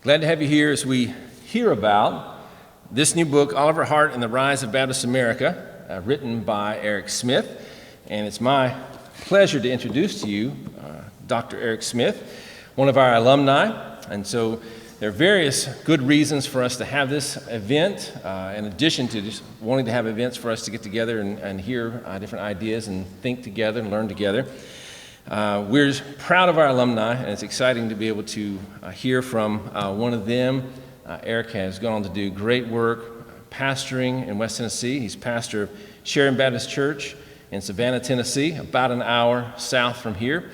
Glad to have you here as we hear about this new book, Oliver Hart and the Rise of Baptist America, written by Eric Smith. And it's my pleasure to introduce to you Dr. Eric Smith, one of our alumni. And so there are various good reasons for us to have this event, in addition to just wanting to have events for us to get together and hear different ideas and think together and learn together. We're proud of our alumni, and it's exciting to be able to hear from one of them. Eric has gone on to do great work pastoring in West Tennessee. He's pastor of Sharon Baptist Church in Savannah, Tennessee, about an hour south from here.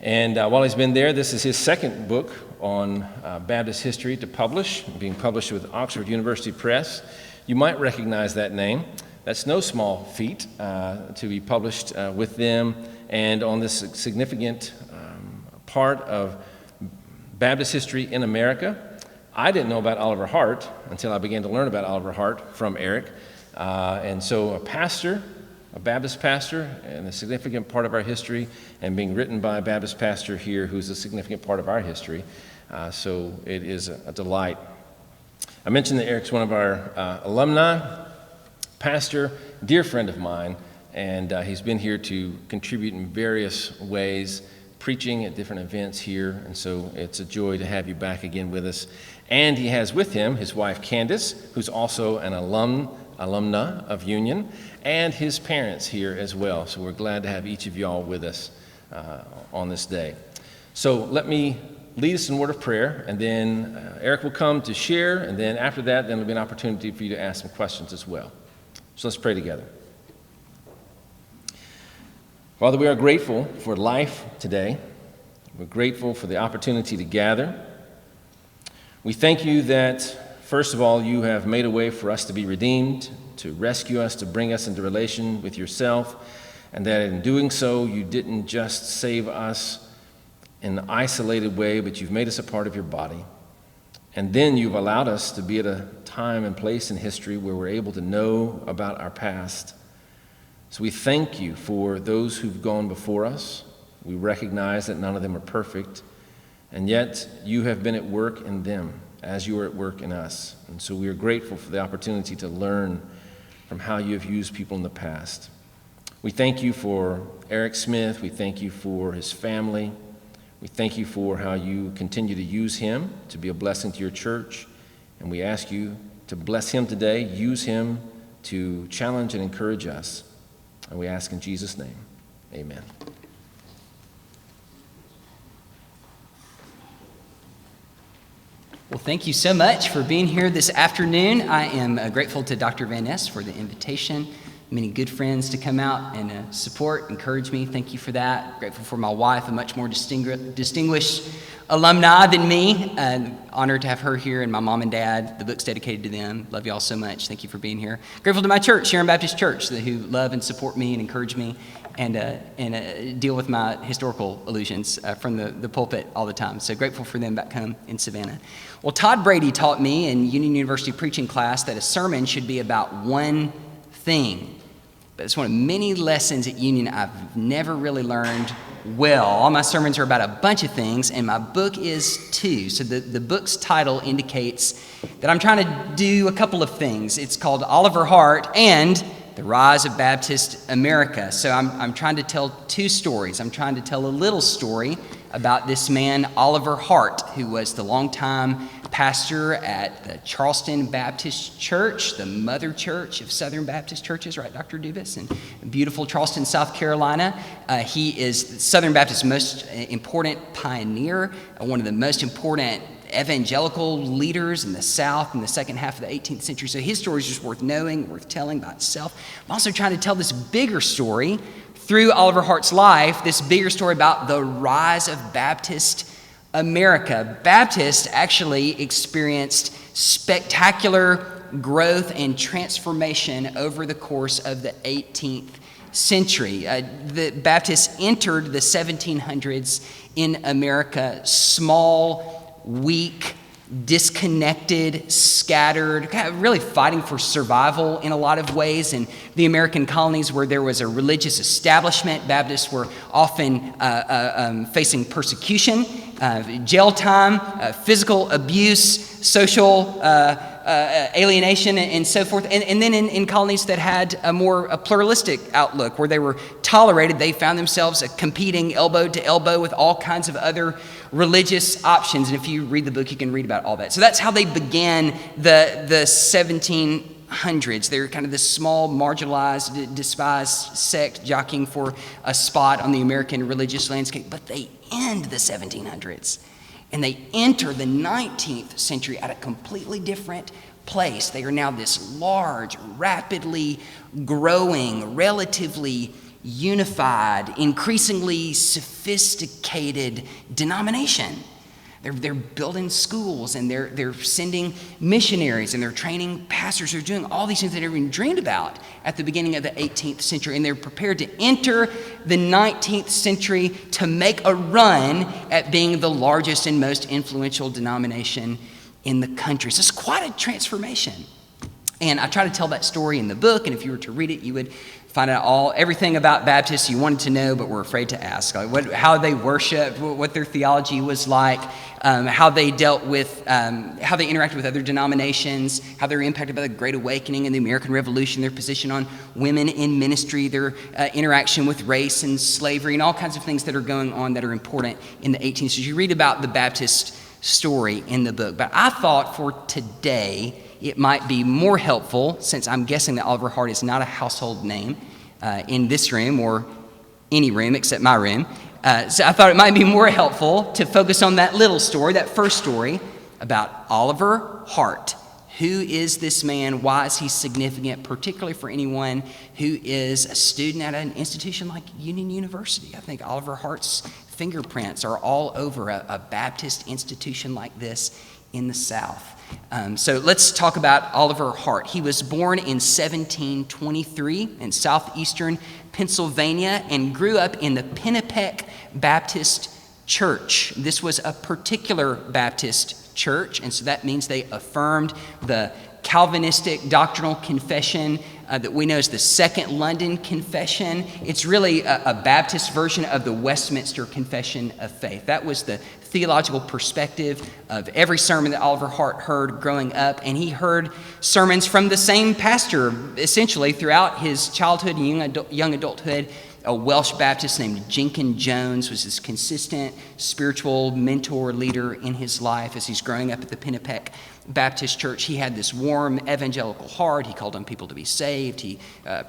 And while he's been there, this is his second book on Baptist history to publish, being published with Oxford University Press. You might recognize that name. That's no small feat to be published with them and on this significant part of Baptist history in America. I didn't know about Oliver Hart until I began to learn about Oliver Hart from Eric. And so a pastor, a Baptist pastor, and a significant part of our history, and being written by a Baptist pastor here who's a significant part of our history. So it is a delight. I mentioned that Eric's one of our alumni, pastor, dear friend of mine, and he's been here to contribute in various ways, preaching at different events here, and so it's a joy to have you back again with us. And he has with him his wife Candace, who's also an alumna of Union, and his parents here as well. So we're glad to have each of y'all with us on this day. So let me lead us in a word of prayer, and then Eric will come to share, and then after that, then there'll be an opportunity for you to ask some questions as well. So let's pray together. Father, we are grateful for life today. We're grateful for the opportunity to gather. We thank you that, first of all, you have made a way for us to be redeemed, to rescue us, to bring us into relation with yourself, and that in doing so, you didn't just save us in an isolated way, but you've made us a part of your body. And then you've allowed us to be at a time and place in history where we're able to know about our past. So we thank you for those who've gone before us. We recognize that none of them are perfect, and yet you have been at work in them as you are at work in us. And so we are grateful for the opportunity to learn from how you have used people in the past. We thank you for Eric Smith. We thank you for his family. We thank you for how you continue to use him to be a blessing to your church. And we ask you to bless him today, use him to challenge and encourage us. And we ask in Jesus' name, amen. Well, thank you so much for being here this afternoon. I am grateful to Dr. Van Ness for the invitation. Many good friends to come out and support, encourage me. Thank you for that. Grateful for my wife, a much more distinguished alumni than me. Honored to have her here, and my mom and dad. The book's dedicated to them. Love you all so much. Thank you for being here. Grateful to my church, Sharon Baptist Church, who love and support me and encourage me and deal with my historical allusions from the pulpit all the time. So grateful for them back home in Savannah. Well, Todd Brady taught me in Union University preaching class that a sermon should be about one thing. But it's one of many lessons at Union I've never really learned well. All my sermons are about a bunch of things, and my book is too. So the book's title indicates that I'm trying to do a couple of things. It's called Oliver Hart and the Rise of Baptist America. So I'm trying to tell two stories. I'm trying to tell a little story about this man, Oliver Hart, who was the longtime pastor at the Charleston Baptist Church, the mother church of Southern Baptist churches, right, Dr. Dubas, in beautiful Charleston, South Carolina. He is Southern Baptist's most important pioneer, one of the most important evangelical leaders in the South in the second half of the 18th century. So his story is just worth knowing, worth telling by itself. I'm also trying to tell this bigger story through Oliver Hart's life, this bigger story about the rise of Baptist America. Baptists actually experienced spectacular growth and transformation over the course of the 18th century. The Baptists entered the 1700s in America small, weak, disconnected, scattered, kind of really fighting for survival in a lot of ways. In the American colonies where there was a religious establishment, Baptists were often facing persecution. jail time, physical abuse, social alienation, and so forth. And then in colonies that had a pluralistic outlook, where they were tolerated, they found themselves competing elbow to elbow with all kinds of other religious options. And if you read the book, you can read about all that. So that's how they began the 1700s. They're kind of this small, marginalized, despised sect jockeying for a spot on the American religious landscape. But they end the 1700s. And they enter the 19th century at a completely different place. They are now this large, rapidly growing, relatively unified, increasingly sophisticated denomination. They're building schools, and they're sending missionaries, and they're training pastors. They're doing all these things they never even dreamed about at the beginning of the 18th century. And they're prepared to enter the 19th century to make a run at being the largest and most influential denomination in the country. So it's quite a transformation. And I try to tell that story in the book, and if you were to read it, you would find out everything about Baptists you wanted to know but were afraid to ask. Like how they worshiped, what their theology was like, how they dealt with, how they interacted with other denominations, how they were impacted by the Great Awakening and the American Revolution, their position on women in ministry, their interaction with race and slavery, and all kinds of things that are going on that are important in the 18th century. You read about the Baptist story in the book. But I thought for today, it might be more helpful, since I'm guessing that Oliver Hart is not a household name in this room or any room except my room. So I thought it might be more helpful to focus on that little story, that first story about Oliver Hart. Who is this man? Why is he significant, particularly for anyone who is a student at an institution like Union University? I think Oliver Hart's fingerprints are all over a Baptist institution like this in the South. So let's talk about Oliver Hart. He was born in 1723 in southeastern Pennsylvania and grew up in the Pennapeck Baptist Church. This was a particular Baptist church, and so that means they affirmed the Calvinistic doctrinal confession that we know as the Second London Confession. It's really a Baptist version of the Westminster Confession of Faith. That was the theological perspective of every sermon that Oliver Hart heard growing up, and he heard sermons from the same pastor essentially throughout his childhood and young adulthood. A Welsh Baptist named Jenkins Jones was his consistent spiritual mentor leader in his life as he's growing up at the Pennapeck Baptist Church. He had this warm evangelical heart. He called on people to be saved. He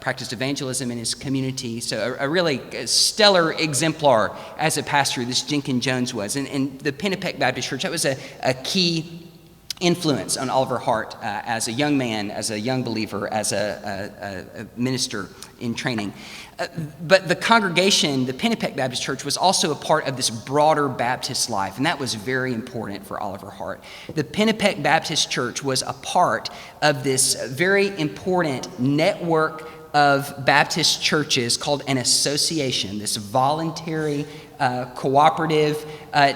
practiced evangelism in his community. So a really stellar exemplar as a pastor, this Jenkins Jones was. And the Pennapeck Baptist Church, that was a key influence on Oliver Hart as a young man, as a young believer, as a minister in training. But the congregation, the Pennapeck Baptist Church, was also a part of this broader Baptist life, and that was very important for Oliver Hart. The Pennapeck Baptist Church was a part of this very important network of Baptist churches called an association, this voluntary, cooperative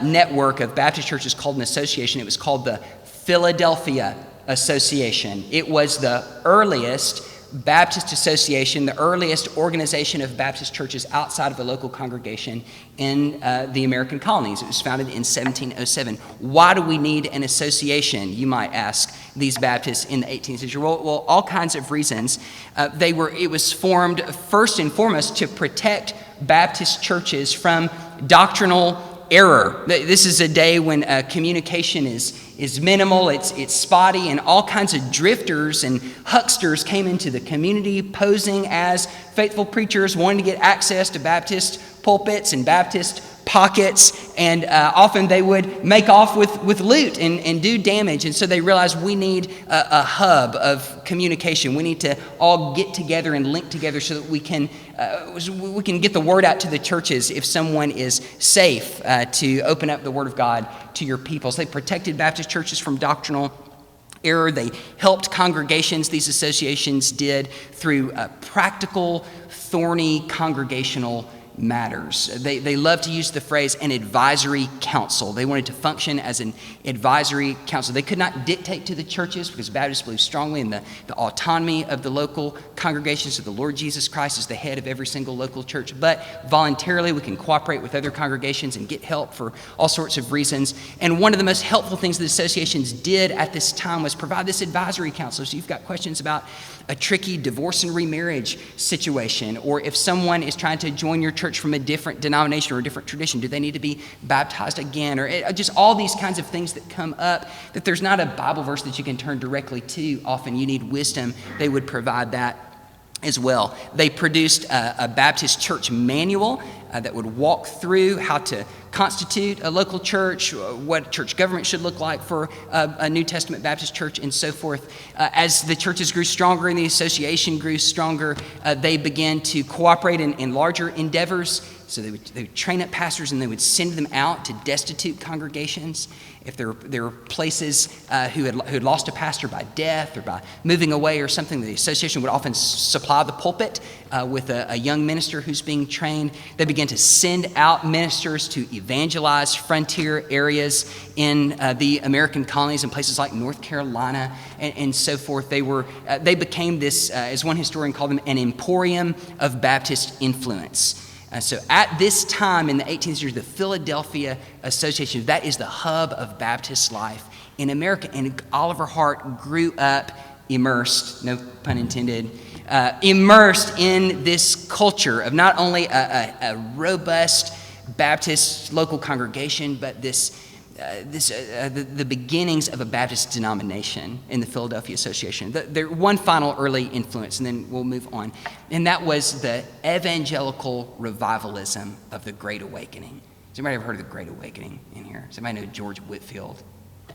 network of Baptist churches called an association. It was called the Philadelphia Association. It was the earliest Baptist association, the earliest organization of Baptist churches outside of a local congregation in the American colonies. It was founded in 1707. Why do we need an association, you might ask these Baptists in the 18th century? Well, all kinds of reasons. It was formed first and foremost to protect Baptist churches from doctrinal error. This is a day when communication is minimal, it's spotty, and all kinds of drifters and hucksters came into the community posing as faithful preachers, wanting to get access to Baptist pulpits and Baptist pockets, and often they would make off with loot and do damage. And so they realized we need a hub of communication. We need to all get together and link together so that we can get the word out to the churches if someone is safe to open up the word of God to your people. So they protected Baptist churches from doctrinal error. They helped congregations, these associations did, through practical, thorny congregational matters. They love to use the phrase an advisory council. They wanted to function as an advisory council. They could not dictate to the churches because Baptists believe strongly in the autonomy of the local congregations, so the Lord Jesus Christ is the head of every single local church. But voluntarily, we can cooperate with other congregations and get help for all sorts of reasons. And one of the most helpful things the associations did at this time was provide this advisory council. So you've got questions about a tricky divorce and remarriage situation, or if someone is trying to join your church from a different denomination or a different tradition, do they need to be baptized again? Or just all these kinds of things that come up that there's not a Bible verse that you can turn directly to. Often you need wisdom. They would provide that as well. They produced a Baptist church manual that would walk through how to constitute a local church, what church government should look like for a New Testament Baptist church, and so forth. As the churches grew stronger and the association grew stronger, they began to cooperate in larger endeavors. So they would train up pastors and they would send them out to destitute congregations. If there were places who had lost a pastor by death or by moving away or something, the association would often supply the pulpit with a young minister who's being trained. They began to send out ministers to evangelize frontier areas in the American colonies in places like North Carolina and so forth. They became this, as one historian called them, an emporium of Baptist influence. So at this time in the 18th century, the Philadelphia Association, that is the hub of Baptist life in America. And Oliver Hart grew up immersed, no pun intended, immersed in this culture of not only a robust Baptist local congregation, but the beginnings of a Baptist denomination in the Philadelphia Association. One final early influence, and then we'll move on, and that was the Evangelical Revivalism of the Great Awakening. Has anybody ever heard of the Great Awakening in here? Does anybody know George Whitefield?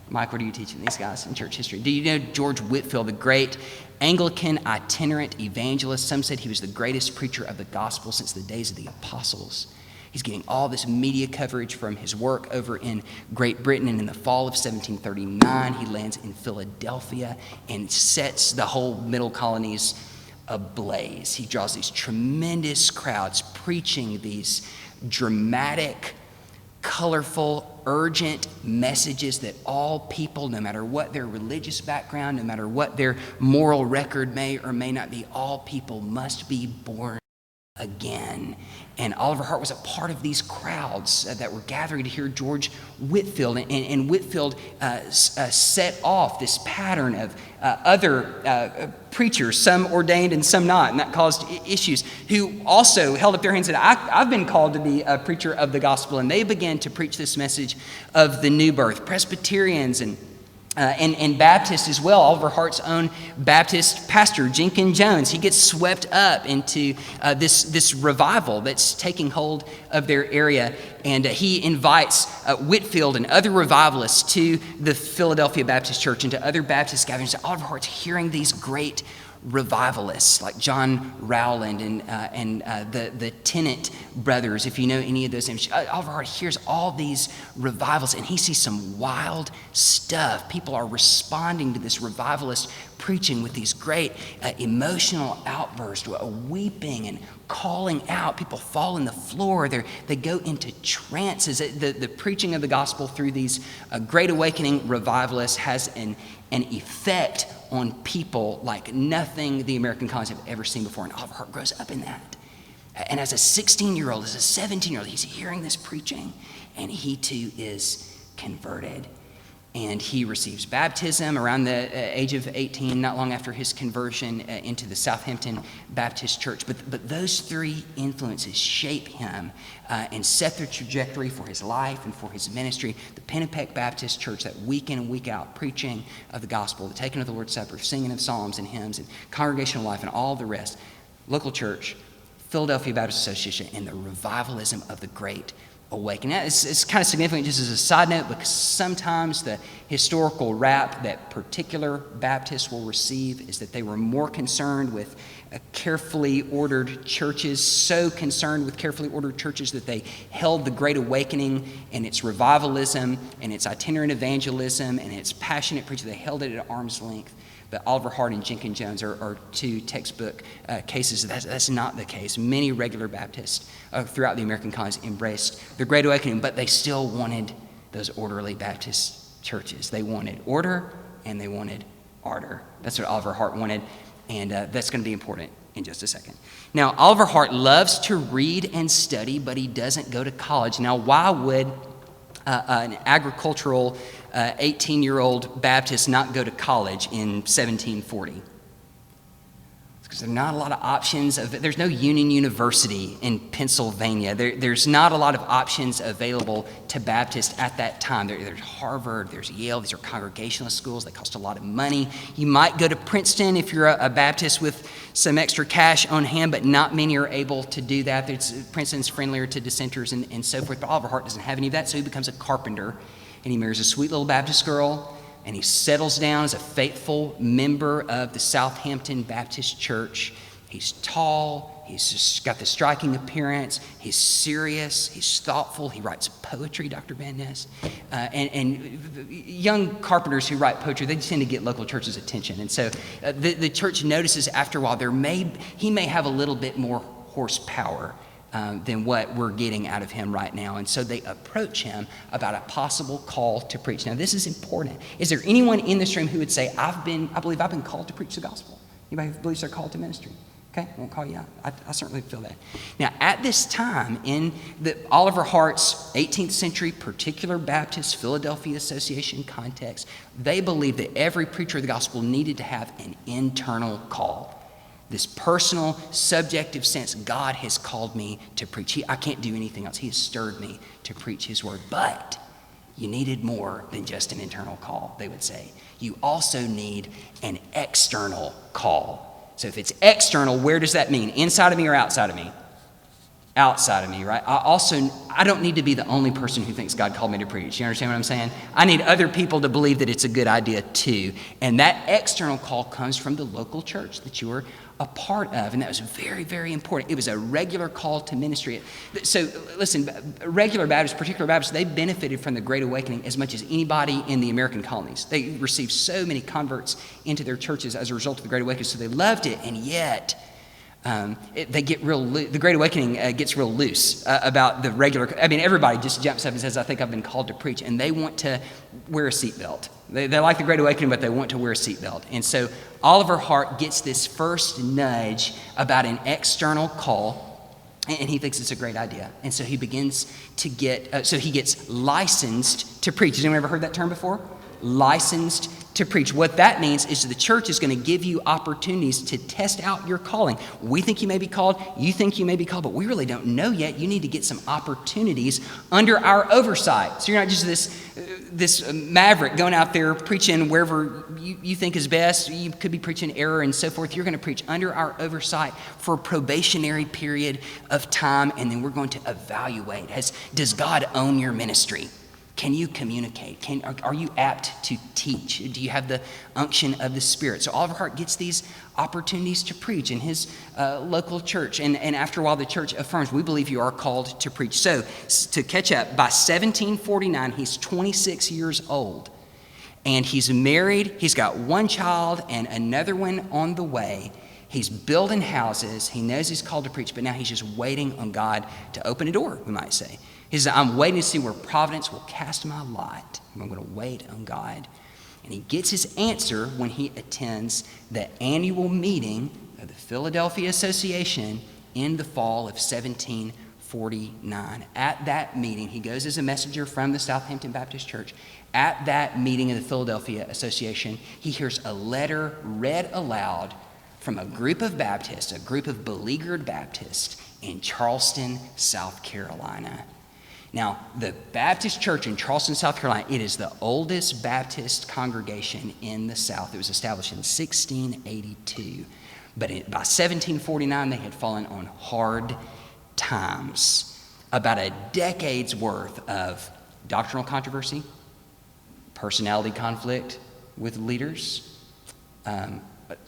Mike, what are you teaching these guys in church history? Do you know George Whitefield, the great Anglican itinerant evangelist? Some said he was the greatest preacher of the gospel since the days of the apostles. He's getting all this media coverage from his work over in Great Britain, and in the fall of 1739, he lands in Philadelphia and sets the whole middle colonies ablaze. He draws these tremendous crowds preaching these dramatic, colorful, urgent messages that all people, no matter what their religious background, no matter what their moral record may or may not be, all people must be born again. And Oliver Hart was a part of these crowds that were gathering to hear George Whitefield. And Whitefield set off this pattern of other preachers, some ordained and some not, and that caused issues, who also held up their hands and said, I've been called to be a preacher of the gospel. And they began to preach this message of the new birth. Presbyterians and Baptists as well. Oliver Hart's own Baptist pastor, Jenkins Jones, he gets swept up into this revival that's taking hold of their area. And he invites Whitefield and other revivalists to the Philadelphia Baptist Church and to other Baptist gatherings. Oliver Hart's hearing these great revivalists like John Rowland and the Tennant brothers, if you know any of those names. Oliver Hart hears all these revivals and he sees some wild stuff. People are responding to this revivalist preaching with these great emotional outbursts, weeping and calling out. People fall on the floor. They go into trances. The preaching of the gospel through these Great Awakening revivalists has an effect on people like nothing the American colonies have ever seen before. And Oliver Hart grows up in that. And as a 16-year-old, as a 17-year-old, he's hearing this preaching, and he too is converted. And he receives baptism around the age of 18, not long after his conversion into the Southampton Baptist Church. But those three influences shape him and set the trajectory for his life and for his ministry. The Pennapeck Baptist Church, that week in and week out preaching of the gospel, the taking of the Lord's Supper, singing of psalms and hymns and congregational life and all the rest. Local church, Philadelphia Baptist Association, and the revivalism of the Great Awakening. It's kind of significant just as a side note, because sometimes the historical rap that particular Baptists will receive is that they were more concerned with carefully ordered churches, so concerned with carefully ordered churches that they held the Great Awakening and its revivalism and its itinerant evangelism and its passionate preaching, they held it at arm's length. But Oliver Hart and Jenkins Jones are two textbook cases. That's not the case. Many regular Baptists throughout the American colonies embraced the Great Awakening, but they still wanted those orderly Baptist churches. They wanted order and they wanted ardor. That's what Oliver Hart wanted, and that's going to be important in just a second. Now, Oliver Hart loves to read and study, but he doesn't go to college. Now, why would an agricultural 18-year-old Baptist not go to college in 1740? Because there are not a lot of options. There's no Union University in Pennsylvania. There's not a lot of options available to Baptists at that time. There's Harvard, there's Yale. These are Congregationalist schools. They cost a lot of money. You might go to Princeton if you're a Baptist with some extra cash on hand, but not many are able to do that. Princeton's friendlier to dissenters and so forth, but Oliver Hart doesn't have any of that, so he becomes a carpenter, and he marries a sweet little Baptist girl, and he settles down as a faithful member of the Southampton Baptist Church. He's tall, he's just got the striking appearance, he's serious, he's thoughtful, he writes poetry, Dr. Van Ness. And young carpenters who write poetry, they tend to get local churches' attention. And so the church notices after a while he may have a little bit more horsepower than what we're getting out of him right now. And so they approach him about a possible call to preach. Now, this is important. Is there anyone in this room who would say, I believe I've been called to preach the gospel? Anybody who believes they're called to ministry? Okay, I won't call you out. I certainly feel that. Now, at this time, in Oliver Hart's 18th century particular Baptist Philadelphia Association context, they believed that every preacher of the gospel needed to have an internal call. This personal, subjective sense, God has called me to preach. I can't do anything else. He has stirred me to preach his word. But you needed more than just an internal call, they would say. You also need an external call. So if it's external, where does that mean? Inside of me or outside of me? Outside of me, right? I don't need to be the only person who thinks God called me to preach. You understand what I'm saying? I need other people to believe that it's a good idea too. And that external call comes from the local church that you are a part of, and that was very, very important. It was a regular call to ministry. So listen, regular Baptists, particular Baptists, they benefited from the Great Awakening as much as anybody in the American colonies. They received so many converts into their churches as a result of the Great Awakening, so they loved it, and yet they get the Great Awakening gets real loose about the regular. I mean, everybody just jumps up and says, I think I've been called to preach, and they want to wear a seatbelt. They like the Great Awakening, but they want to wear a seatbelt. And so Oliver Hart gets this first nudge about an external call, and he thinks it's a great idea. And so he begins to he gets licensed to preach. Has anyone ever heard that term before? Licensed to preach. What that means is the church is going to give you opportunities to test out your calling. We think you may be called, you think you may be called, but we really don't know yet. You need to get some opportunities under our oversight. So you're not just this maverick going out there preaching wherever you think is best. You could be preaching error and so forth. You're going to preach under our oversight for a probationary period of time, and then we're going to evaluate. Does God own your ministry? Can you communicate? Are you apt to teach? Do you have the unction of the Spirit? So Oliver Hart gets these opportunities to preach in his local church. And after a while, the church affirms, we believe you are called to preach. So to catch up, by 1749, he's 26 years old. And he's married. He's got one child and another one on the way. He's building houses. He knows he's called to preach, but now he's just waiting on God to open a door, we might say. He says, I'm waiting to see where providence will cast my lot. I'm going to wait on God. And he gets his answer when he attends the annual meeting of the Philadelphia Association in the fall of 1749. At that meeting, he goes as a messenger from the Southampton Baptist Church. At that meeting of the Philadelphia Association, he hears a letter read aloud from a group of Baptists, a group of beleaguered Baptists in Charleston, South Carolina. Now, the Baptist Church in Charleston, South Carolina, it is the oldest Baptist congregation in the South. It was established in 1682. But by 1749, they had fallen on hard times. About a decade's worth of doctrinal controversy, personality conflict with leaders,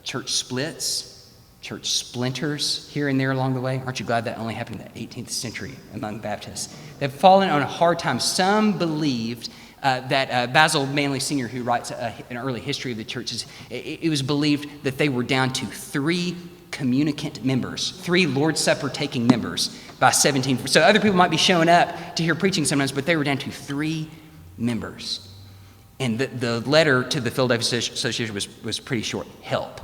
church splits, church splinters here and there along the way. Aren't you glad that only happened in the 18th century among Baptists? They've fallen on a hard time. Some believed that Basil Manley Sr., who writes an early history of the churches, it was believed that they were down to 3 communicant members, 3 Lord's Supper taking members by 17. So other people might be showing up to hear preaching sometimes, but they were down to 3 members. And the letter to the Philadelphia Association was pretty short. Help.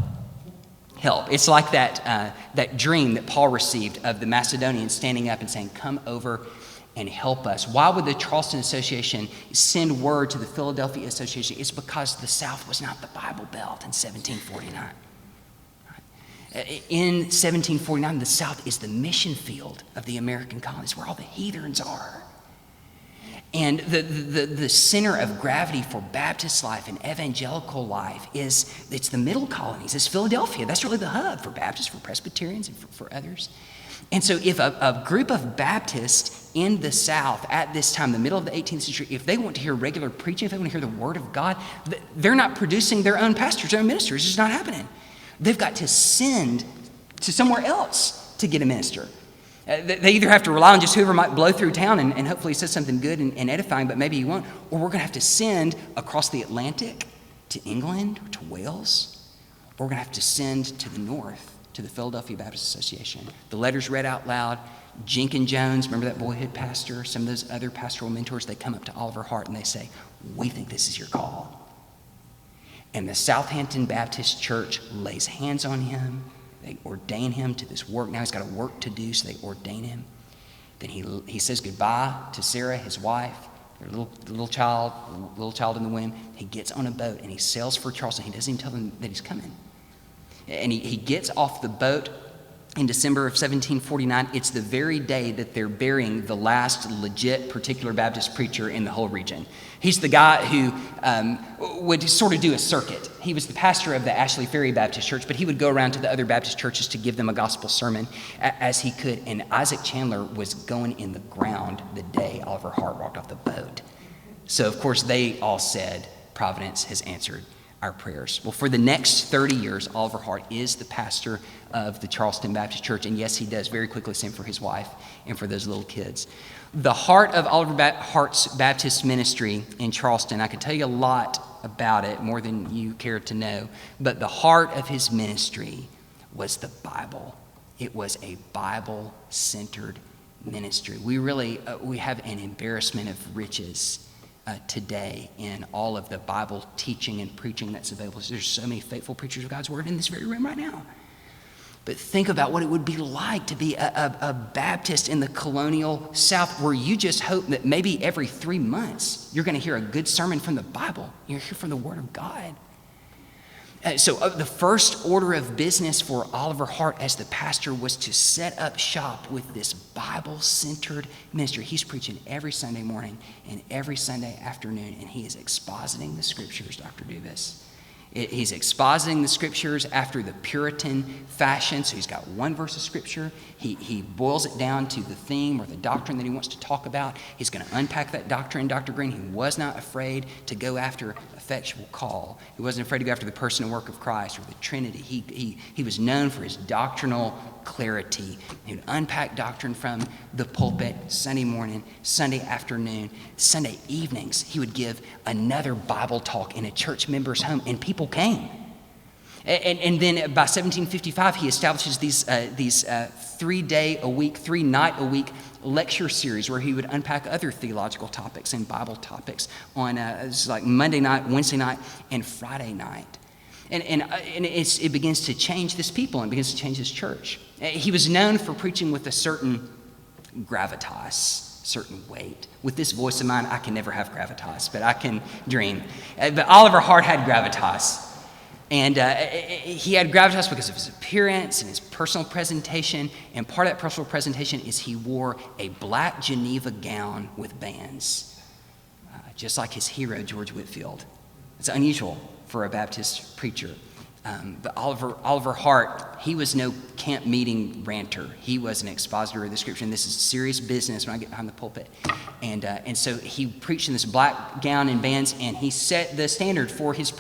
It's like that dream that Paul received of the Macedonians standing up and saying, come over and help us. Why would the Charleston Association send word to the Philadelphia Association? It's because the South was not the Bible Belt in 1749. In 1749, the South is the mission field of the American colonies, where all the heathens are. And the center of gravity for Baptist life and evangelical life it's the middle colonies. It's Philadelphia. That's really the hub for Baptists, for Presbyterians, and for others. And so if a group of Baptists in the South at this time, the middle of the 18th century, if they want to hear regular preaching, if they want to hear the Word of God, they're not producing their own pastors, their own ministers. It's just not happening. They've got to send to somewhere else to get a minister. They either have to rely on just whoever might blow through town and hopefully says something good and edifying, but maybe he won't. Or we're going to have to send across the Atlantic to England or to Wales. Or we're going to have to send to the north to the Philadelphia Baptist Association. The letters read out loud. Jenkins Jones, remember that boyhood pastor? Some of those other pastoral mentors, they come up to Oliver Hart and they say, we think this is your call. And the Southampton Baptist Church lays hands on him. They ordain him to this work. Now he's got a work to do, so they ordain him. Then he says goodbye to Sarah, his wife, their little child in the womb. He gets on a boat and he sails for Charleston. He doesn't even tell them that he's coming. And he gets off the boat in December of 1749. It's the very day that they're burying the last legit particular Baptist preacher in the whole region. He's the guy who would sort of do a circuit. He was the pastor of the Ashley Ferry Baptist Church, but he would go around to the other Baptist churches to give them a gospel sermon as he could. And Isaac Chandler was going in the ground the day Oliver Hart walked off the boat. So, of course, they all said, Providence has answered our prayers. Well, for the next 30 years, Oliver Hart is the pastor of the Charleston Baptist Church. And yes, he does very quickly send for his wife and for those little kids. The heart of Oliver Hart's Baptist ministry in Charleston, I could tell you a lot about it, more than you care to know, but the heart of his ministry was the Bible. It was a Bible-centered ministry. We have an embarrassment of riches today in all of the Bible teaching and preaching that's available. There's so many faithful preachers of God's Word in this very room right now. But think about what it would be like to be a Baptist in the colonial South, where you just hope that maybe every 3 months you're going to hear a good sermon from the Bible. You're hear from the Word of God. So the first order of business for Oliver Hart as the pastor was to set up shop with this Bible-centered ministry. He's preaching every Sunday morning and every Sunday afternoon, and he is expositing the Scriptures, Dr. Dubas. He's expositing the Scriptures after the Puritan fashion. So he's got one verse of Scripture. He boils it down to the theme or the doctrine that he wants to talk about. He's going to unpack that doctrine. Dr. Green, he was not afraid to go after effectual call. He wasn't afraid to go after the person and work of Christ or the Trinity. He was known for his doctrinal clarity. He would unpack doctrine from the pulpit Sunday morning, Sunday afternoon, Sunday evenings. He would give another Bible talk in a church member's home, and people came. And then by 1755, he establishes these 3-night a week lecture series where he would unpack other theological topics and Bible topics on like Monday night, Wednesday night, and Friday night. And it begins to change this people and begins to change his church. He was known for preaching with a certain gravitas, certain weight. With this voice of mine, I can never have gravitas, but I can dream. But Oliver Hart had gravitas. And he had gravitas because of his appearance and his personal presentation. And part of that personal presentation is he wore a black Geneva gown with bands, just like his hero, George Whitefield. It's unusual for a Baptist preacher. But Oliver Hart, he was no camp meeting ranter. He was an expositor of the Scripture, and this is serious business when I get behind the pulpit. And so he preached in this black gown and bands, and he set the standard for his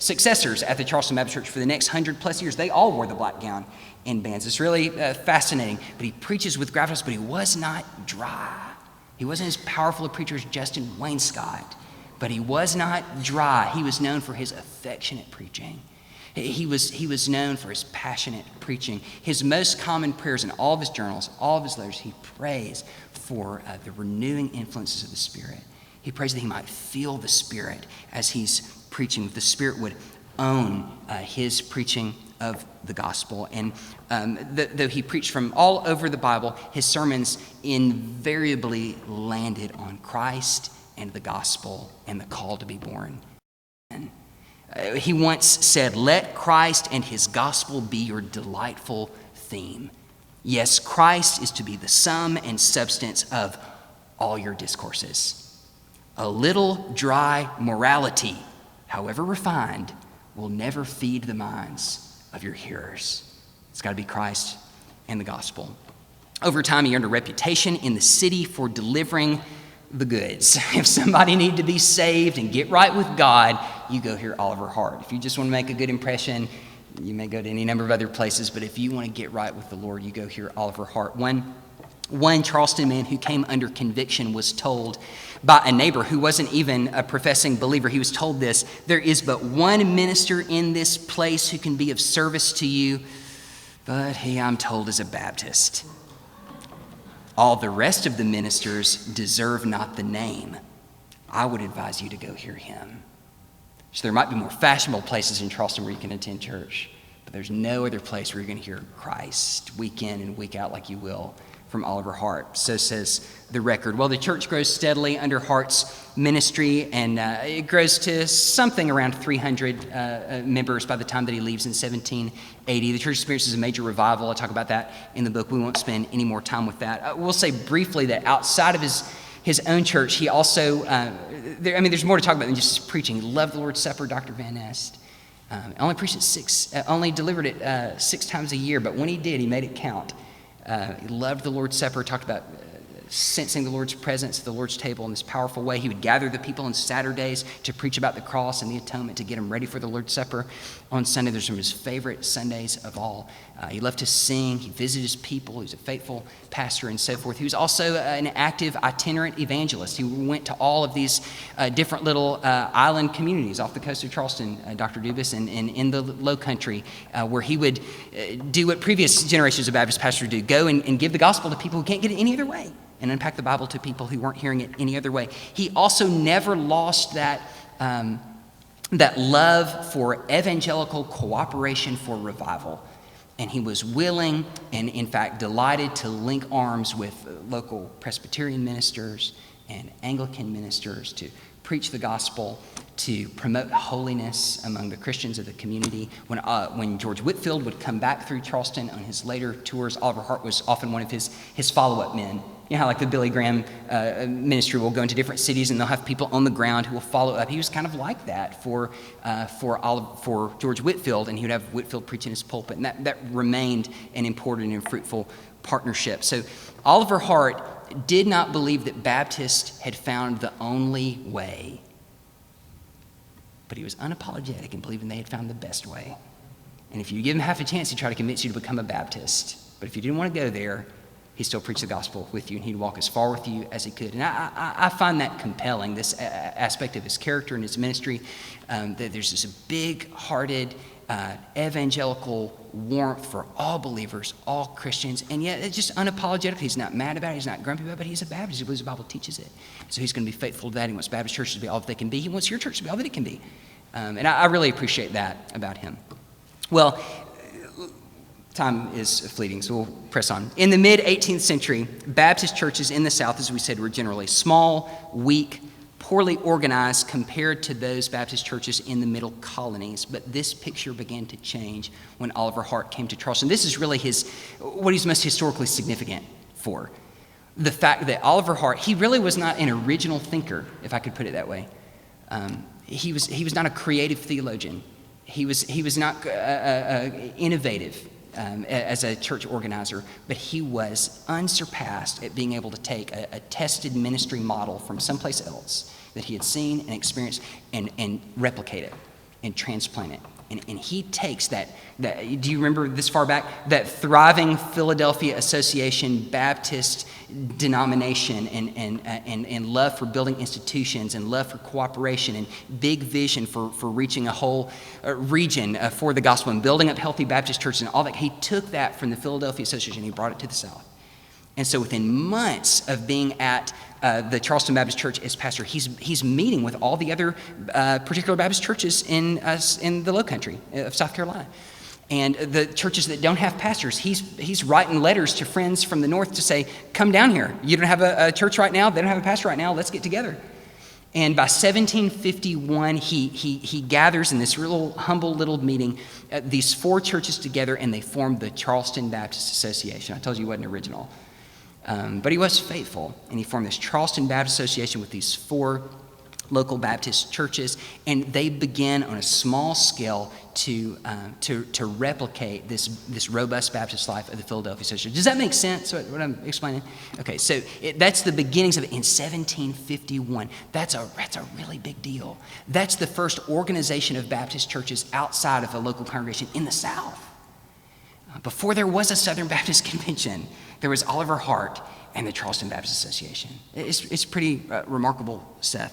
successors at the Charleston Baptist Church for the next 100+ years. They all wore the black gown and bands. It's really fascinating. But he preaches with gravitas, but he was not dry. He wasn't as powerful a preacher as Justin Wainscott, but he was not dry. He was known for his affectionate preaching. He was known for his passionate preaching. His most common prayers in all of his journals, all of his letters, he prays for the renewing influences of the Spirit. He prays that he might feel the Spirit as he's preaching. The Spirit would own his preaching of the gospel. And though he preached from all over the Bible, his sermons invariably landed on Christ and the gospel and the call to be born. He once said, "Let Christ and his gospel be your delightful theme. Yes, Christ is to be the sum and substance of all your discourses. A little dry morality, however refined, will never feed the minds of your hearers." It's got to be Christ and the gospel. Over time, he earned a reputation in the city for delivering the goods. If somebody needed to be saved and get right with God, you go hear Oliver Hart. If you just want to make a good impression, you may go to any number of other places, but if you want to get right with the Lord, you go hear Oliver Hart. One Charleston man who came under conviction was told by a neighbor who wasn't even a professing believer, he was told this: "There is but one minister in this place who can be of service to you, but he, I'm told, is a Baptist. All the rest of the ministers deserve not the name. I would advise you to go hear him." So there might be more fashionable places in Charleston where you can attend church, but there's no other place where you're going to hear Christ week in and week out like you will from Oliver Hart. So says the record. Well, the church grows steadily under Hart's ministry, and it grows to something around 300 members by the time that he leaves in 1780. The church experiences a major revival. I talk about that in the book. We won't spend any more time with that. We'll say briefly that outside of his own church, he also, there's more to talk about than just his preaching. He loved the Lord's Supper, Dr. Van Nest. Only delivered it 6 times a year, but when he did, he made it count. He loved the Lord's Supper, talked about sensing the Lord's presence at the Lord's table in this powerful way. He would gather the people on Saturdays to preach about the cross and the atonement to get them ready for the Lord's Supper on Sunday. Those are his favorite Sundays of all. He loved to sing. He visited his people. He was a faithful pastor and so forth. He was also an active itinerant evangelist. He went to all of these different little island communities off the coast of Charleston, Dr. Dubas, and in the low country where he would do what previous generations of Baptist pastors do, go and give the gospel to people who can't get it any other way, and unpack the Bible to people who weren't hearing it any other way. He also never lost that love for evangelical cooperation for revival. And he was willing and, in fact, delighted to link arms with local Presbyterian ministers and Anglican ministers to preach the gospel, to promote holiness among the Christians of the community. When George Whitefield would come back through Charleston on his later tours, Oliver Hart was often one of his follow-up men. You know how like the Billy Graham ministry will go into different cities and they'll have people on the ground who will follow up. He was kind of like that for George Whitefield, and he would have Whitefield preach in his pulpit, and that remained an important and fruitful partnership. So Oliver Hart did not believe that Baptists had found the only way, but he was unapologetic in believing they had found the best way. And if you give him half a chance, he'd try to convince you to become a Baptist. But if you didn't want to go there, he still preached the gospel with you, and he'd walk as far with you as he could. And I find that compelling, this aspect of his character and his ministry, that there's this big-hearted, evangelical warmth for all believers, all Christians, and yet it's just unapologetic. He's not mad about it. He's not grumpy about it, but he's a Baptist. He believes the Bible teaches it. So he's going to be faithful to that. He wants Baptist churches to be all that they can be. He wants your church to be all that it can be. And I really appreciate that about him. Well, time is fleeting, so we'll press on. In the mid-18th century, Baptist churches in the South, as we said, were generally small, weak, poorly organized compared to those Baptist churches in the middle colonies. But this picture began to change when Oliver Hart came to Charleston. This is really what he's most historically significant for. The fact that Oliver Hart, he really was not an original thinker, if I could put it that way. He was not a creative theologian. He was not innovative as a church organizer, but he was unsurpassed at being able to take a tested ministry model from someplace else that he had seen and experienced and replicate it and transplant it. And he takes that, do you remember this far back? That thriving Philadelphia Association Baptist denomination and love for building institutions and love for cooperation and big vision for reaching a whole region for the gospel and building up healthy Baptist churches and all that. He took that from the Philadelphia Association and he brought it to the South. And so within months of being at the Charleston Baptist Church as pastor, he's meeting with all the other particular Baptist churches in the Low Country of South Carolina. And the churches that don't have pastors, he's writing letters to friends from the north to say, come down here. You don't have a church right now. They don't have a pastor right now. Let's get together. And by 1751, he gathers in this real humble little meeting these 4 churches together, and they form the Charleston Baptist Association. I told you he wasn't original. But he was faithful, and he formed this Charleston Baptist Association with these 4 local Baptist churches, and they began on a small scale to replicate this robust Baptist life of the Philadelphia Association. Does that make sense, what I'm explaining? Okay, so that's the beginnings of it in 1751. That's a really big deal. That's the first organization of Baptist churches outside of a local congregation in the South. Before there was a Southern Baptist Convention, there was Oliver Hart and the Charleston Baptist Association. It's pretty remarkable stuff.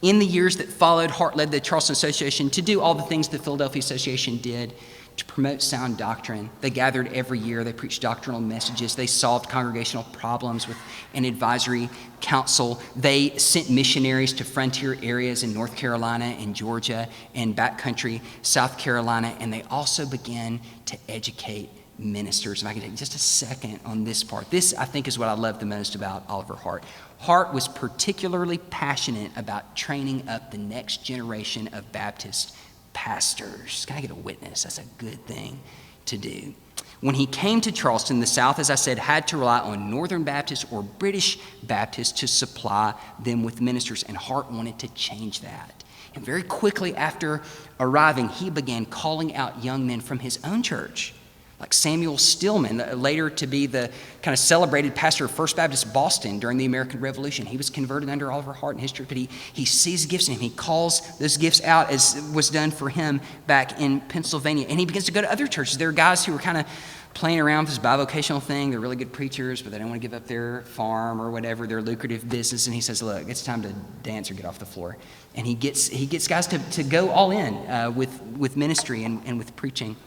In the years that followed, Hart led the Charleston Association to do all the things the Philadelphia Association did to promote sound doctrine. They gathered every year. They preached doctrinal messages. They solved congregational problems with an advisory council. They sent missionaries to frontier areas in North Carolina and Georgia and backcountry South Carolina. And they also began to educate ministers. If I can take just a second on this part. This, I think, is what I love the most about Oliver Hart. Hart was particularly passionate about training up the next generation of Baptist pastors. Can I get a witness? That's a good thing to do. When he came to Charleston, the South, as I said, had to rely on Northern Baptists or British Baptists to supply them with ministers, and Hart wanted to change that. And very quickly after arriving, he began calling out young men from his own church, like Samuel Stillman, later to be the kind of celebrated pastor of First Baptist Boston during the American Revolution. He was converted under Oliver Hart in his church, but he sees gifts in him. He calls those gifts out as was done for him back in Pennsylvania. And he begins to go to other churches. There are guys who are kind of playing around with this bivocational thing. They're really good preachers, but they don't want to give up their farm or whatever, their lucrative business. And he says, look, it's time to dance or get off the floor. And he gets guys to go all in with ministry and with preaching.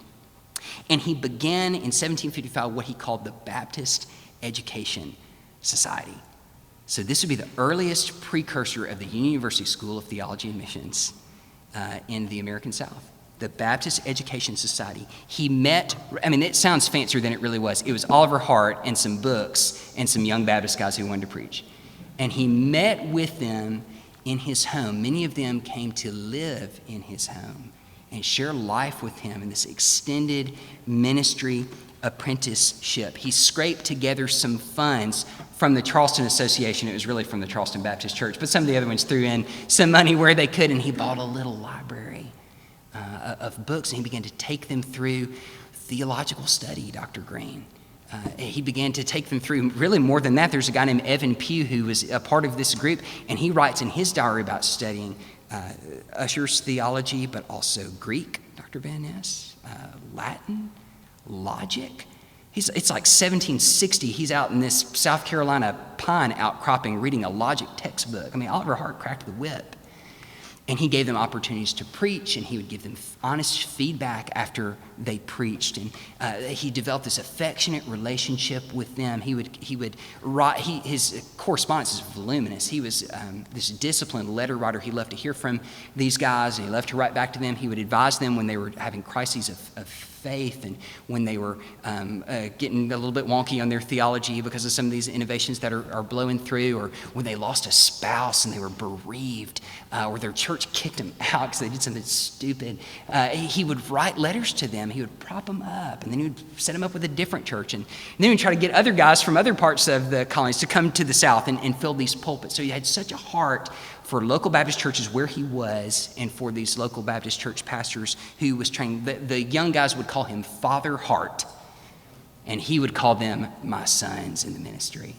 And he began in 1755 what he called the Baptist Education Society. So this would be the earliest precursor of the Union University School of Theology and Missions in the American South. The Baptist Education Society. He met, it sounds fancier than it really was. It was Oliver Hart and some books and some young Baptist guys who wanted to preach. And he met with them in his home. Many of them came to live in his home and share life with him in this extended ministry apprenticeship. He scraped together some funds from the Charleston Association. It was really from the Charleston Baptist Church, but some of the other ones threw in some money where they could, and he bought a little library of books, and he began to take them through theological study, Dr. Green. He began to take them through, really more than that. There's a guy named Evan Pugh who was a part of this group, and he writes in his diary about studying Ussher's theology, but also Greek, Dr. Van Ness, Latin, logic. It's like 1760. He's out in this South Carolina pine outcropping reading a logic textbook. Oliver Hart cracked the whip. And he gave them opportunities to preach, and he would give them honest feedback after they preached. And he developed this affectionate relationship with them. He would write. His correspondence is voluminous. He was this disciplined letter writer. He loved to hear from these guys, and he loved to write back to them. He would advise them when they were having crises of faith, and when they were getting a little bit wonky on their theology because of some of these innovations that are blowing through, or when they lost a spouse and they were bereaved, or their church kicked them out because they did something stupid. He would write letters to them. He would prop them up, and then he would set them up with a different church, and then he would try to get other guys from other parts of the colonies to come to the South and fill these pulpits. So he had such a heart for local Baptist churches where he was, and for these local Baptist church pastors who was training. The young guys would call him Father Hart, and he would call them my sons in the ministry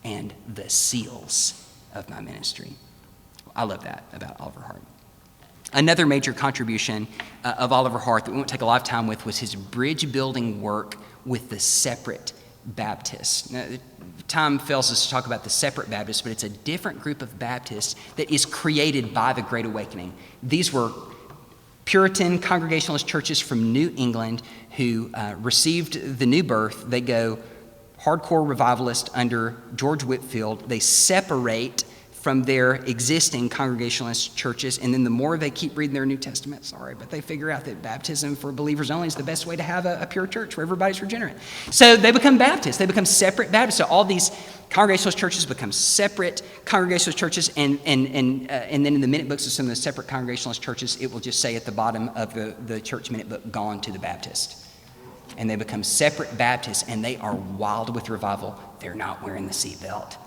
and the seals of my ministry. I love that about Oliver Hart. Another major contribution of Oliver Hart that we won't take a lot of time with was his bridge building work with the separate Baptists. Now, time fails us to talk about the separate Baptists, but it's a different group of Baptists that is created by the Great Awakening. These were Puritan Congregationalist churches from New England who received the new birth. They go hardcore revivalist under George Whitefield. They separate from their existing Congregationalist churches, and then the more they keep reading their New Testament, but they figure out that baptism for believers only is the best way to have a pure church where everybody's regenerate. So they become Baptists. They become separate Baptists. So all these Congregationalist churches become separate Congregationalist churches, and then in the minute books of some of the separate Congregationalist churches, it will just say at the bottom of the church minute book, "Gone to the Baptist." And they become separate Baptists, and they are wild with revival. They're not wearing the seatbelt.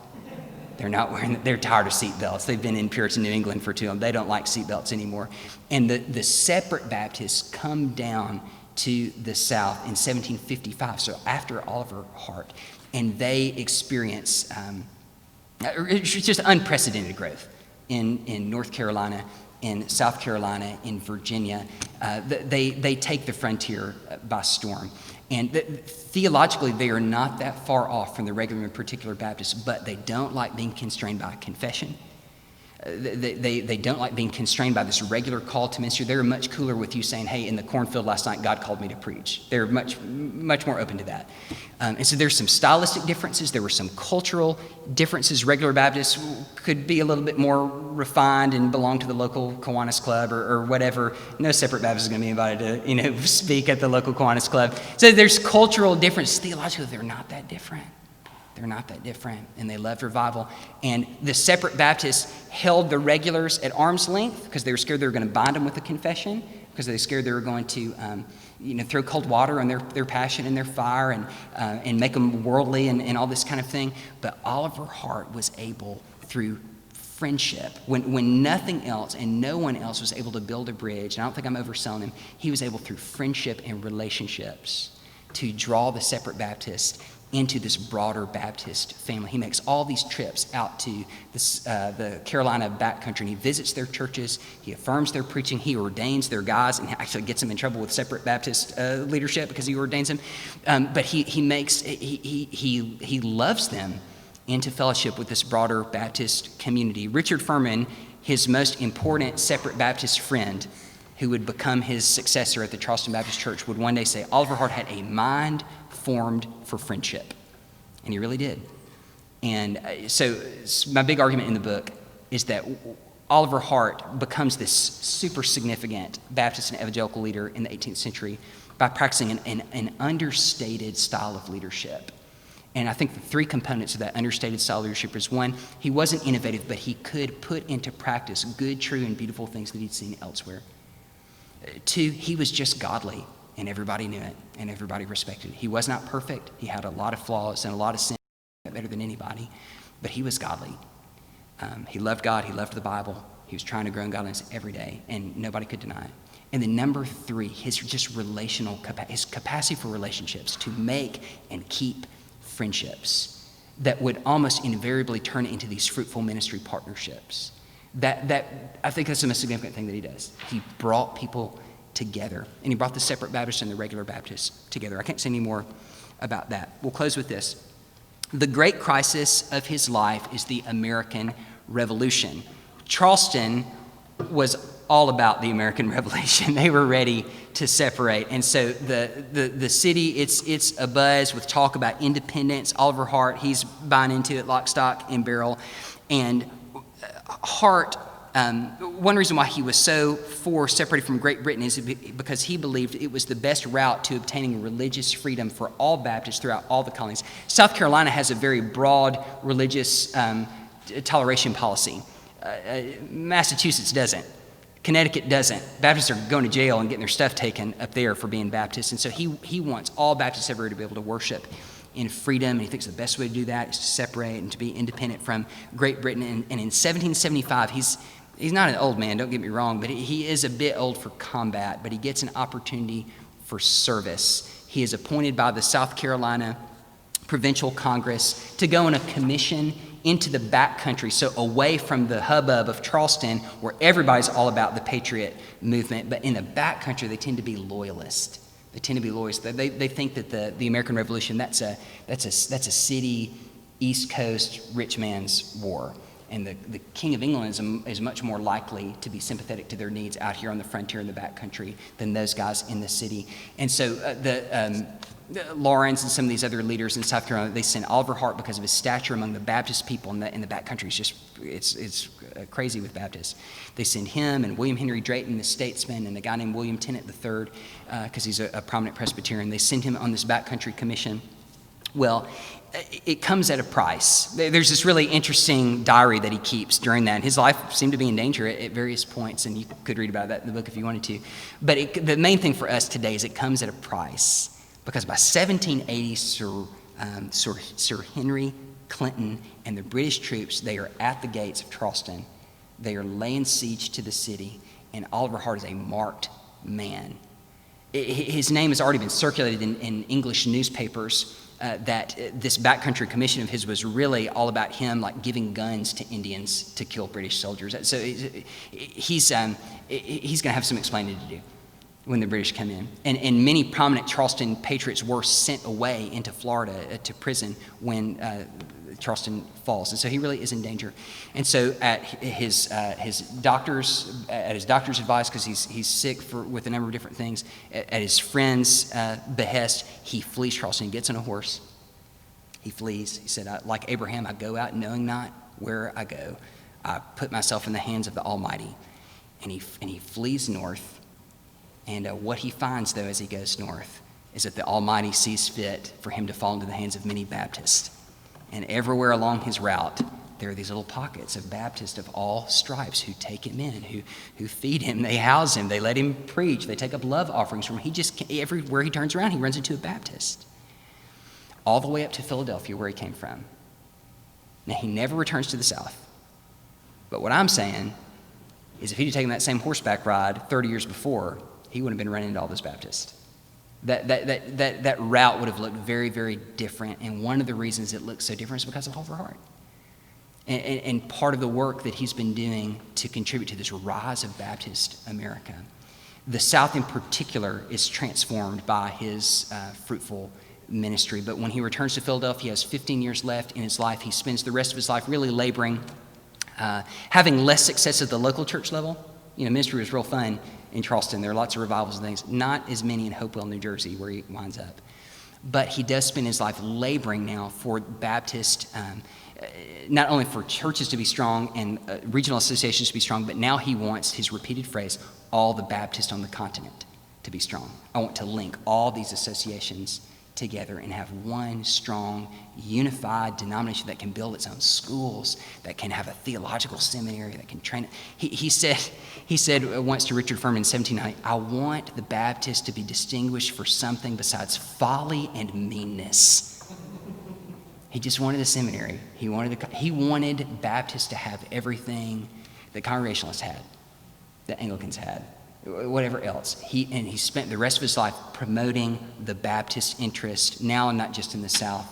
They're tired of seatbelts. They've been in Puritan New England for too long. They don't like seatbelts anymore. And the separate Baptists come down to the South in 1755, so after Oliver Hart, and they experience just unprecedented growth in North Carolina, in South Carolina, in Virginia. They take the frontier by storm. And theologically, they are not that far off from the regular and particular Baptists, but they don't like being constrained by confession. They don't like being constrained by this regular call to ministry. They're much cooler with you saying, "Hey, in the cornfield last night, God called me to preach." They're much more open to that. And so there's some stylistic differences. There were some cultural differences. Regular Baptists could be a little bit more refined and belong to the local Kiwanis Club or whatever. No separate Baptist is going to be invited to speak at the local Kiwanis Club. So there's cultural differences. Theologically, they're not that different. They're not that different, and they loved revival. And the separate Baptists held the regulars at arm's length because they were scared they were going to bind them with a confession, because they were scared they were going to throw cold water on their passion and their fire and make them worldly and all this kind of thing. But Oliver Hart was able, through friendship, when nothing else and no one else was able to build a bridge, and I don't think I'm overselling him, he was able through friendship and relationships to draw the separate Baptists into this broader Baptist family. He makes all these trips out to the Carolina backcountry, and he visits their churches, he affirms their preaching, he ordains their guys, and actually gets them in trouble with separate Baptist leadership because he ordains them. But he loves them into fellowship with this broader Baptist community. Richard Furman, his most important separate Baptist friend, who would become his successor at the Charleston Baptist Church, would one day say, Oliver Hart had a mind formed for friendship. And he really did. And so my big argument in the book is that Oliver Hart becomes this super significant Baptist and evangelical leader in the 18th century by practicing an understated style of leadership. And I think the three components of that understated style of leadership is: one, he wasn't innovative, but he could put into practice good, true, and beautiful things that he'd seen elsewhere. Two, he was just godly, and everybody knew it, and everybody respected it. He was not perfect. He had a lot of flaws and a lot of sin, better than anybody, but he was godly. He loved God. He loved the Bible. He was trying to grow in godliness every day, and nobody could deny it. And then number three, his just relational his capacity for relationships, to make and keep friendships that would almost invariably turn into these fruitful ministry partnerships. That I think that's the most significant thing that he does. He brought people together, and he brought the separate Baptists and the regular Baptists together. I can't say any more about that. We'll close with this. The great crisis of his life is the American Revolution. Charleston was all about the American Revolution. They were ready to separate. And so the city, it's abuzz with talk about independence. Oliver Hart, he's buying into it lock, stock, and barrel. And Hart, one reason why he was so for separating from Great Britain is because he believed it was the best route to obtaining religious freedom for all Baptists throughout all the colonies. South Carolina has a very broad religious toleration policy. Massachusetts doesn't. Connecticut doesn't. Baptists are going to jail and getting their stuff taken up there for being Baptists. And so he wants all Baptists everywhere to be able to worship in freedom, and he thinks the best way to do that is to separate and to be independent from Great Britain. And in 1775, he's not an old man, don't get me wrong, but he is a bit old for combat, but he gets an opportunity for service. He is appointed by the South Carolina Provincial Congress to go on a commission into the back country, so away from the hubbub of Charleston, where everybody's all about the patriot movement, but in the back country, they tend to be loyalist. They think that the American Revolution, that's a city, East Coast, rich man's war. And the King of England is much more likely to be sympathetic to their needs out here on the frontier in the back country than those guys in the city. And so Lawrence and some of these other leaders in South Carolina, they sent Oliver Hart because of his stature among the Baptist people in the back country. It's crazy with Baptists. They send him and William Henry Drayton, the statesman, and a guy named William Tennant III, because he's a prominent Presbyterian. They send him on this backcountry commission. Well, it comes at a price. There's this really interesting diary that he keeps during that. His life seemed to be in danger at various points, and you could read about that in the book if you wanted to. But the main thing for us today is it comes at a price. Because by 1780, Sir Henry Clinton and the British troops, they are at the gates of Charleston. They are laying siege to the city, and Oliver Hart is a marked man. His name has already been circulated in English newspapers that this backcountry commission of his was really all about him, like giving guns to Indians to kill British soldiers. So he's going to have some explaining to do when the British come in. And many prominent Charleston patriots were sent away into Florida to prison when Charleston falls. And so he really is in danger. And so at his doctor's advice, because he's sick with a number of different things, at his friend's behest, he flees Charleston. He gets on a horse. He flees. He said, like Abraham, I go out knowing not where I go. I put myself in the hands of the Almighty. And he flees north. And what he finds, though, as he goes north, is that the Almighty sees fit for him to fall into the hands of many Baptists. And everywhere along his route, there are these little pockets of Baptists of all stripes who take him in, who feed him, they house him, they let him preach, they take up love offerings from him. Everywhere he turns around, he runs into a Baptist. All the way up to Philadelphia, where he came from. Now, he never returns to the South. But what I'm saying is if he'd taken that same horseback ride 30 years before, he wouldn't have been running into all those Baptists. That route would have looked very, very different. And one of the reasons it looks so different is because of Oliver Hart. And part of the work that he's been doing to contribute to this rise of Baptist America. The South in particular is transformed by his fruitful ministry. But when he returns to Philadelphia, he has 15 years left in his life. He spends the rest of his life really laboring, having less success at the local church level. Ministry was real fun in Charleston. There are lots of revivals and things. Not as many in Hopewell, New Jersey, where he winds up. But he does spend his life laboring now for Baptist, not only for churches to be strong and regional associations to be strong, but now he wants, his repeated phrase, all the Baptists on the continent to be strong. I want to link all these associations together and have one strong, unified denomination that can build its own schools, that can have a theological seminary, that can train it. He said once to Richard Furman in 1790, I want the Baptists to be distinguished for something besides folly and meanness. He just wanted a seminary. He wanted Baptists to have everything that Congregationalists had, that Anglicans had, whatever else. He spent the rest of his life promoting the Baptist interest, now not just in the South,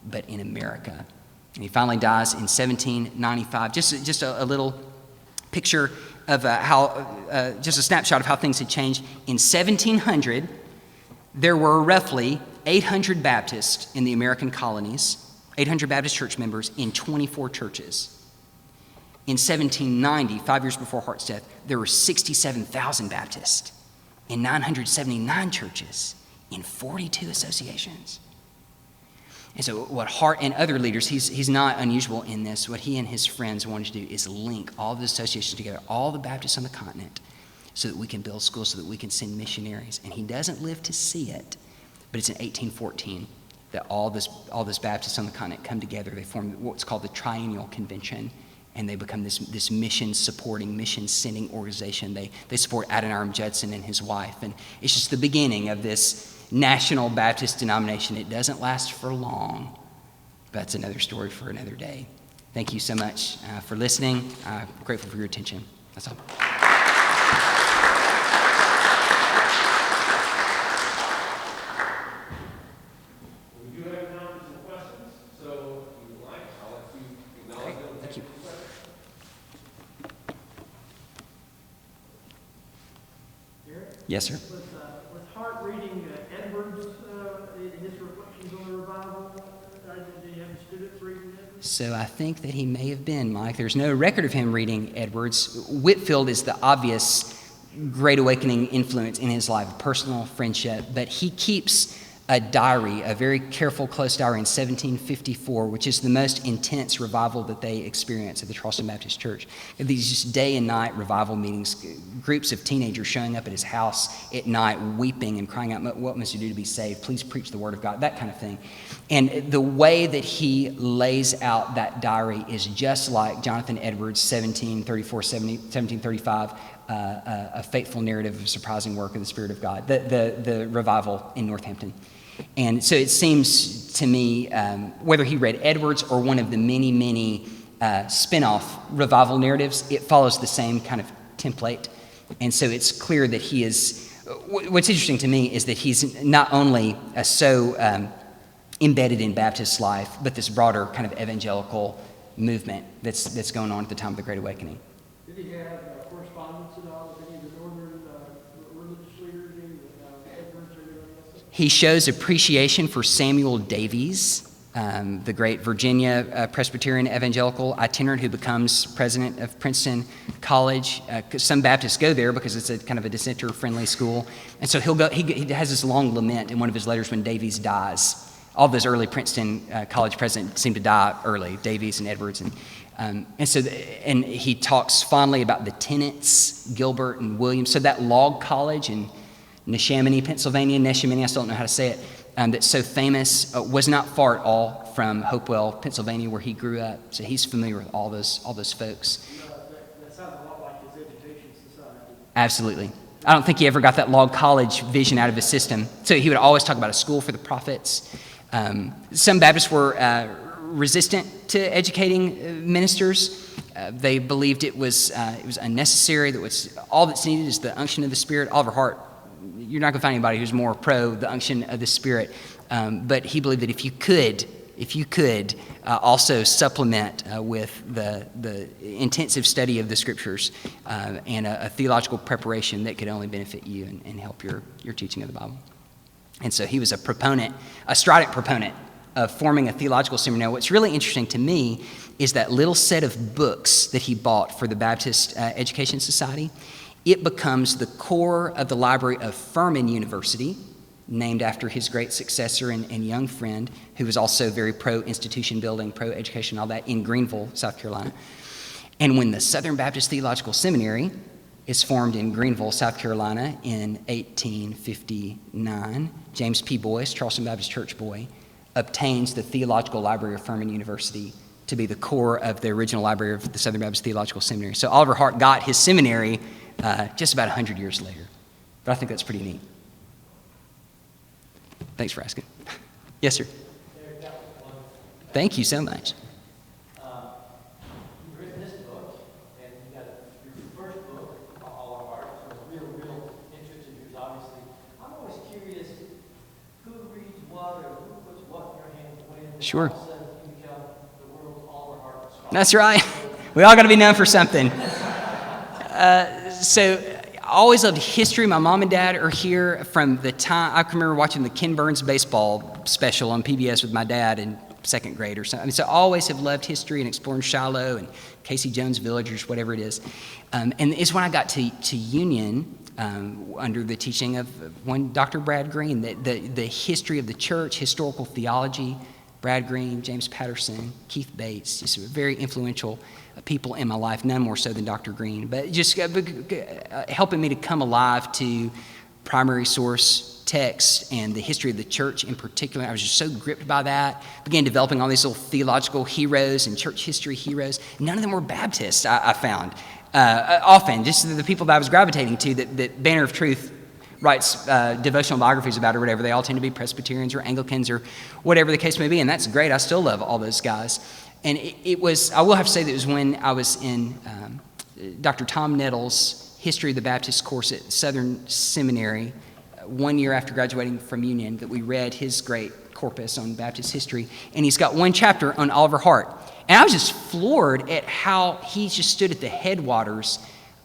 but in America. And he finally dies in 1795. Just a little picture of just a snapshot of how things had changed. In 1700, there were roughly 800 Baptists in the American colonies, 800 Baptist church members in 24 churches. In 1790, 5 years before Hart's death, there were 67,000 Baptists in 979 churches in 42 associations. And so what Hart and other leaders, he's not unusual in this, what he and his friends wanted to do is link all the associations together, all the Baptists on the continent, so that we can build schools, so that we can send missionaries. And he doesn't live to see it, but it's in 1814 that all this Baptists on the continent come together. They form what's called the Triennial Convention, and they become this mission-supporting, mission-sending organization. They support Adoniram Judson and his wife, and it's just the beginning of this national Baptist denomination. It doesn't last for long. That's another story for another day. Thank you so much for listening. I'm grateful for your attention. That's all. We do have time for some questions, so if you would like, I'll let you acknowledge them. Thank you. Yes, sir. Was Hart reading Edwards, his reflections on the revival? Did he have students reading Edwards? So I think that he may have been, Mike. There's no record of him reading Edwards. Whitefield is the obvious Great Awakening influence in his life, a personal friendship, but he keeps a diary, a very careful, close diary in 1754, which is the most intense revival that they experience at the Charleston Baptist Church. These just day and night revival meetings, groups of teenagers showing up at his house at night, weeping and crying out, "What must you do to be saved? Please preach the word of God," that kind of thing. And the way that he lays out that diary is just like Jonathan Edwards' 1735, a faithful narrative of surprising work of the Spirit of God, the revival in Northampton. And so it seems to me, whether he read Edwards or one of the many spin-off revival narratives, it follows the same kind of template. And so it's clear that he is, what's interesting to me is that he's not only so embedded in Baptist life, but this broader kind of evangelical movement that's going on at the time of the Great Awakening. Did he have correspondence at all with any of the northern religious leaders, Edwards or anybody else? He shows appreciation for Samuel Davies, the great Virginia Presbyterian Evangelical itinerant who becomes president of Princeton College. Some Baptists go there because it's a kind of a dissenter-friendly school. And so he'll go. He has this long lament in one of his letters when Davies dies. All those early Princeton College presidents seem to die early, Davies and Edwards. And he talks fondly about the tenants, Gilbert and Williams. So that log college in Neshaminy, Pennsylvania, I still don't know how to say it, that's so famous, was not far at all from Hopewell, Pennsylvania, where he grew up. So he's familiar with all those folks. That sounds a lot like his education society. Absolutely. I don't think he ever got that log college vision out of his system. So he would always talk about a school for the prophets. Some Baptists were resistant to educating ministers. They believed it was unnecessary. All that's needed is the unction of the Spirit. Oliver Hart, you're not going to find anybody who's more pro the unction of the Spirit. But he believed that if you could also supplement with the intensive study of the Scriptures and a theological preparation that could only benefit you and help your teaching of the Bible. And so he was a strident proponent of forming a theological seminary. What's really interesting to me is that little set of books that he bought for the Baptist Education Society. It becomes the core of the library of Furman University, named after his great successor and young friend, who was also very pro-institution building, pro-education, all that, in Greenville, South Carolina. And when the Southern Baptist Theological Seminary is formed in Greenville, South Carolina in 1859, James P. Boyce, Charleston Baptist Church boy, obtains the Theological Library of Furman University to be the core of the original library of the Southern Baptist Theological Seminary. So Oliver Hart got his seminary just about 100 years later. But I think that's pretty neat. Thanks for asking. Yes, sir. Thank you so much. You've written this book, and you got your first book, All of Hart, so real interest in yours, obviously. I'm always curious who reads what or who puts what in your hands when Sure. all of a sudden you become the world's Oliver Hart scholar. That's right. We all got to be known for something. So I always loved history. My mom and dad are here from the time I can remember watching the Ken Burns baseball special on PBS with my dad in second grade or something. So I always have loved history and exploring Shiloh and Casey Jones Villagers, whatever it is. And it's when I got to Union under the teaching of one Dr. Brad Green, the history of the church, historical theology. Brad Green, James Patterson, Keith Bates, just very influential people in my life, none more so than Dr. Green, but just helping me to come alive to primary source texts and the history of the church in particular. I was just so gripped by that. Began developing all these little theological heroes and church history heroes. None of them were Baptists, I found. Often, just the people that I was gravitating to, that Banner of Truth writes devotional biographies about or whatever. They all tend to be Presbyterians or Anglicans or whatever the case may be, and that's great. I still love all those guys. And it was, I will have to say that it was when I was in Dr. Tom Nettles' History of the Baptist course at Southern Seminary, 1 year after graduating from Union, that we read his great corpus on Baptist history. And he's got one chapter on Oliver Hart. And I was just floored at how he just stood at the headwaters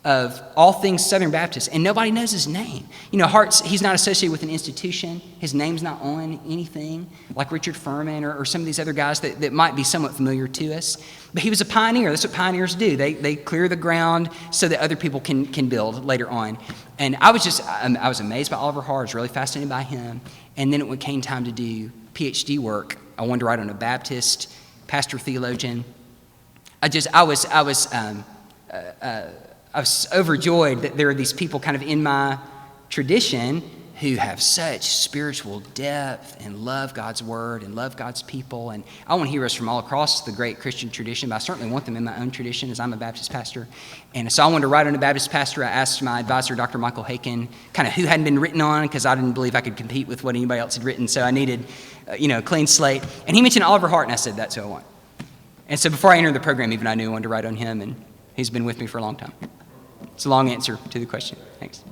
of all things Southern Baptist, and nobody knows his name. You know, he's not associated with an institution. His name's not on anything, like Richard Furman or some of these other guys that might be somewhat familiar to us. But he was a pioneer. That's what pioneers do. They clear the ground so that other people can build later on. And I was amazed by Oliver Hart. I was really fascinated by him. And then it came time to do PhD work. I wanted to write on a Baptist pastor theologian. I was overjoyed that there are these people kind of in my tradition who have such spiritual depth and love God's word and love God's people. And I want heroes from all across the great Christian tradition, but I certainly want them in my own tradition as I'm a Baptist pastor. And so I wanted to write on a Baptist pastor. I asked my advisor, Dr. Michael Haken, kind of who hadn't been written on, because I didn't believe I could compete with what anybody else had written. So I needed, a clean slate. And he mentioned Oliver Hart, and I said, that's who I want. And so before I entered the program, even I knew I wanted to write on him, and he's been with me for a long time. It's a long answer to the question. Thanks.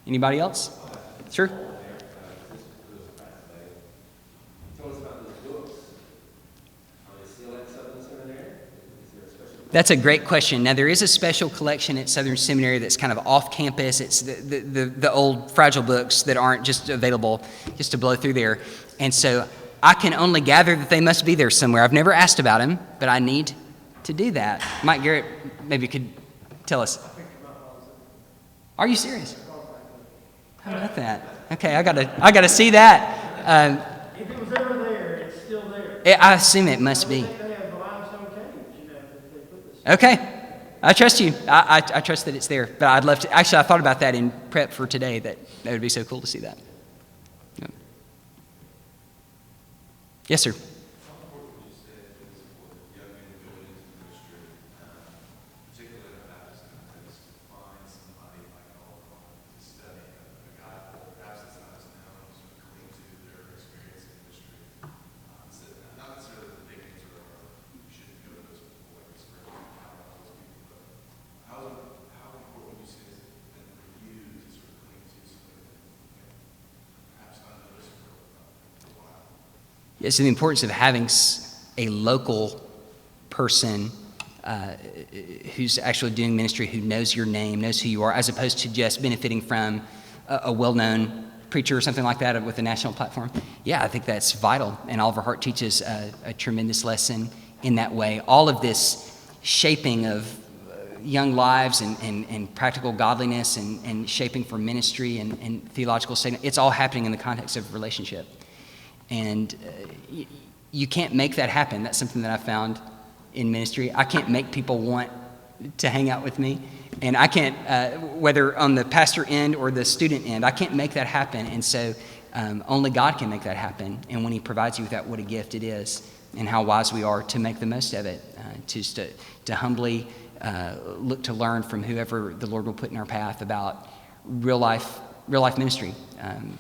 Anybody else? Sure. Tell us about those books. Are they still at Southern Seminary? Is there a special? That's a great question. Now, there is a special collection at Southern Seminary that's kind of off campus. It's the old fragile books that aren't just available just to blow through there. And so I can only gather that they must be there somewhere. I've never asked about them, but I need to do that. Mike Garrett maybe could tell us. Are you serious? How about that? Okay, I gotta see that. If it was ever there, it's still there. I assume it must be. I think they have the limestone cage, that they put this. Okay, I trust you. I trust that it's there. But I'd love to. Actually, I thought about that in prep for today. That would be so cool to see that. Yeah. Yes, sir. Yes, the importance of having a local person who's actually doing ministry, who knows your name, knows who you are, as opposed to just benefiting from a well-known preacher or something like that with a national platform. Yeah, I think that's vital. And Oliver Hart teaches a tremendous lesson in that way. All of this shaping of young lives and practical godliness and shaping for ministry and theological statement, it's all happening in the context of relationship. And you can't make that happen. That's something that I found in ministry. I can't make people want to hang out with me. And I can't, whether on the pastor end or the student end, I can't make that happen. And so only God can make that happen. And when he provides you with that, what a gift it is, and how wise we are to make the most of it, to humbly look to learn from whoever the Lord will put in our path about real life ministry,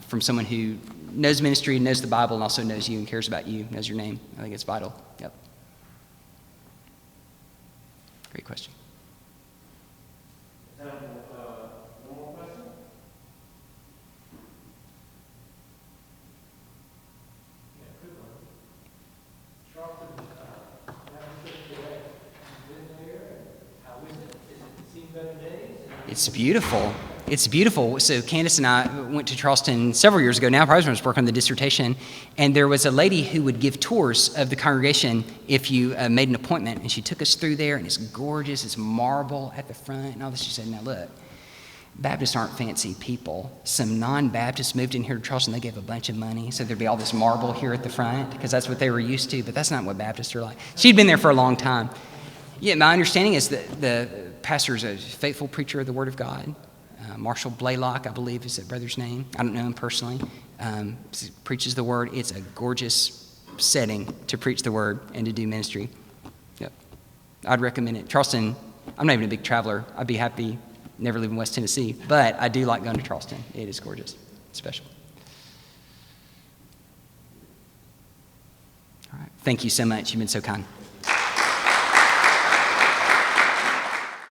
from someone who knows ministry, knows the Bible, and also knows you and cares about you, knows your name. I think it's vital. Yep. Great question. One more question? Yeah, quick one. Charleston, been there. How is it? Is it seen better days? It's beautiful. It's beautiful. So Candace and I went to Charleston several years ago now, probably when I was working on the dissertation, and there was a lady who would give tours of the congregation if you made an appointment, and she took us through there, and it's gorgeous. It's marble at the front and all this. She said, now look, Baptists aren't fancy people. Some non-Baptists moved in here to Charleston. They gave a bunch of money, so there'd be all this marble here at the front because that's what they were used to, but that's not what Baptists are like. She'd been there for a long time. Yeah, my understanding is that the pastor is a faithful preacher of the Word of God. Marshall Blaylock, I believe, is that brother's name. I don't know him personally. Preaches the Word. It's a gorgeous setting to preach the Word and to do ministry. Yep. I'd recommend it. Charleston, I'm not even a big traveler. I'd be happy never leaving West Tennessee, but I do like going to Charleston. It is gorgeous, special. All right. Thank you so much. You've been so kind.